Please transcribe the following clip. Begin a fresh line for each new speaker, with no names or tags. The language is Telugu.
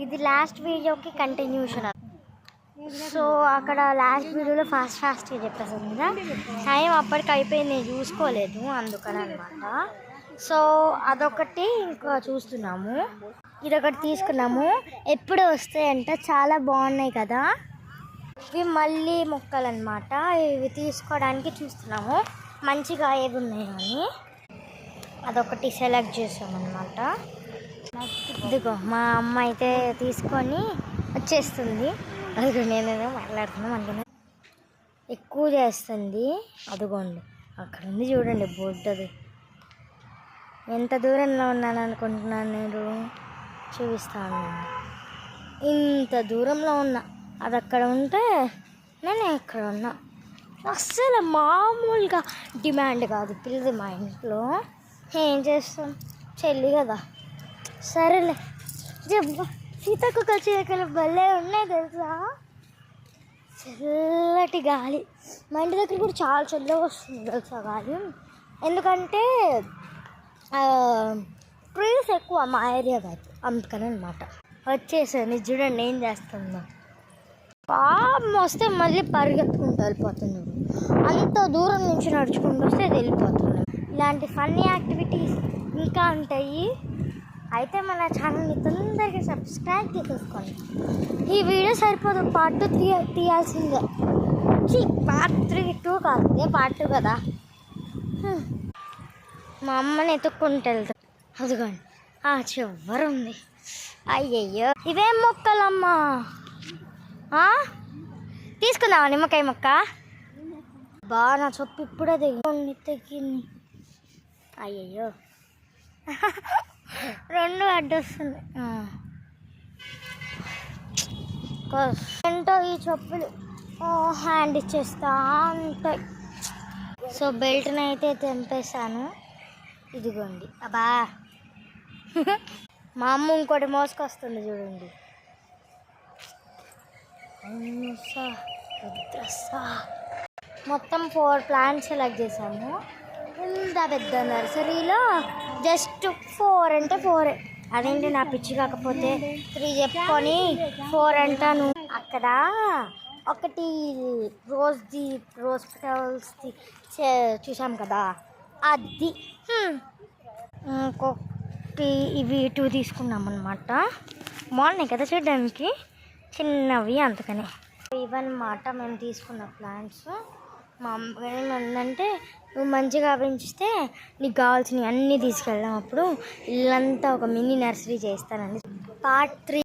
ఇది లాస్ట్ వీడియోకి కంటిన్యూషన్. సో అక్కడ లాస్ట్ వీడియోలో ఫాస్ట్గా చెప్పేసాను కదా, టైం అప్పటికి అయిపోయింది, నేను చూసుకోలేదు అందుకని అనమాట. సో అదొకటి ఇంకా చూస్తున్నాము, ఇదొకటి తీసుకున్నాము. ఎప్పుడు వస్తాయంట, చాలా బాగున్నాయి కదా ఇవి. మళ్ళీ మొక్కలు అనమాట, ఇవి తీసుకోవడానికి చూస్తున్నాము మంచిగా ఏవి ఉన్నాయని. అదొకటి సెలెక్ట్ చేసామన్నమాట. ఇదిగో మా అమ్మ అయితే తీసుకొని వచ్చేస్తుంది. అదిగో నేనేదో మాట్లాడుతున్నాం అనుకున్నా, ఎక్కువ చేస్తుంది. అదిగోండి అక్కడ ఉంది చూడండి బోర్డు. అది ఎంత దూరంలో ఉన్నాను అనుకుంటున్నాను, నేను చూపిస్తా ఉన్నాను. ఇంత దూరంలో ఉన్నా, అది అక్కడ ఉంటే నేను ఎక్కడ ఉన్నా. అస్సలు మామూలుగా డిమాండ్ కాదు పిల్లది మా ఇంట్లో. ఏం చేస్తాం, చెల్లి కదా. సరేలే, సీతాకోక చిలుకలు భలే ఉన్నాయి తెలుసా. చల్లటి గాలి, మా ఇంటి దగ్గర కూడా చాలా చల్లగా వస్తుంది తెలుసా గాలి. ఎందుకంటే ట్రీస్ ఎక్కువ మా ఏరియా కాదు, అందుకని అనమాట. వచ్చేసాను చూడండి ఏం చేస్తుందో. పాపం వస్తే మళ్ళీ పరిగెత్తుకుంటూ వెళ్ళిపోతున్నాడు. అంత దూరం నుంచి నడుచుకుంటూ వస్తే అది వెళ్ళిపోతున్నాడు. ఇలాంటి ఫన్నీ యాక్టివిటీస్ ఇంకా ఉంటాయి. అయితే మన ఛానల్ని తొందరగా సబ్స్క్రైబ్ చేసేసుకోండి. ఈ వీడియో సరిపోదు, పార్ట్ 2 తీయాల్సిందే. పార్ట్ 3 కాదు, పార్ట్ 2 కదా. మా అమ్మని ఎత్తుక్కుంటూ వెళ్తాం. అదిగోండి ఆ చివరి ఉంది. అయ్యయ్యో ఇవేం మొక్కలమ్మా, తీసుకుందామా నిమ్మకాయ మొక్క? బాగా నా చొప్పు ఇప్పుడే తెగింది. అయ్యయ్యో 2 అడ్డొస్తుంది. ఏంటో ఈ చెప్పులు హ్యాండ్ ఇచ్చేస్తా ఉంటాయి. సో బెల్ట్ని అయితే తెంపేశాను. ఇదిగోండి. అబ్బా మా అమ్మ ఇంకోటి మోసుకొస్తుంది చూడండి. మొత్తం 4 ప్లాంట్స్ సెలెక్ట్ చేశాము. ఇంత పెద్ద నర్సరీలో జస్ట్ 4 అంటే 4. అదేంటి నా పిచ్చి, కాకపోతే 3 చెప్పుకొని 4 అంటాను. అక్కడ ఒకటి రోజ్ పెటల్స్ది చూసాం కదా, అది. ఇంకొకటి ఇవి 2 తీసుకున్నాం అన్నమాట. బాగున్నాయి కదా చూడడానికి, చిన్నవి అందుకని. ఇవన్నమాట మేము తీసుకున్న ప్లాంట్స్. మా అమ్మగారు ఏంటంటే, నువ్వు మంచిగా పెంచితే నీకు కావాల్సినవి అన్నీ తీసుకెళ్ళాం, అప్పుడు ఇల్లంతా ఒక మినీ నర్సరీ చేస్తానండి. పార్ట్ 3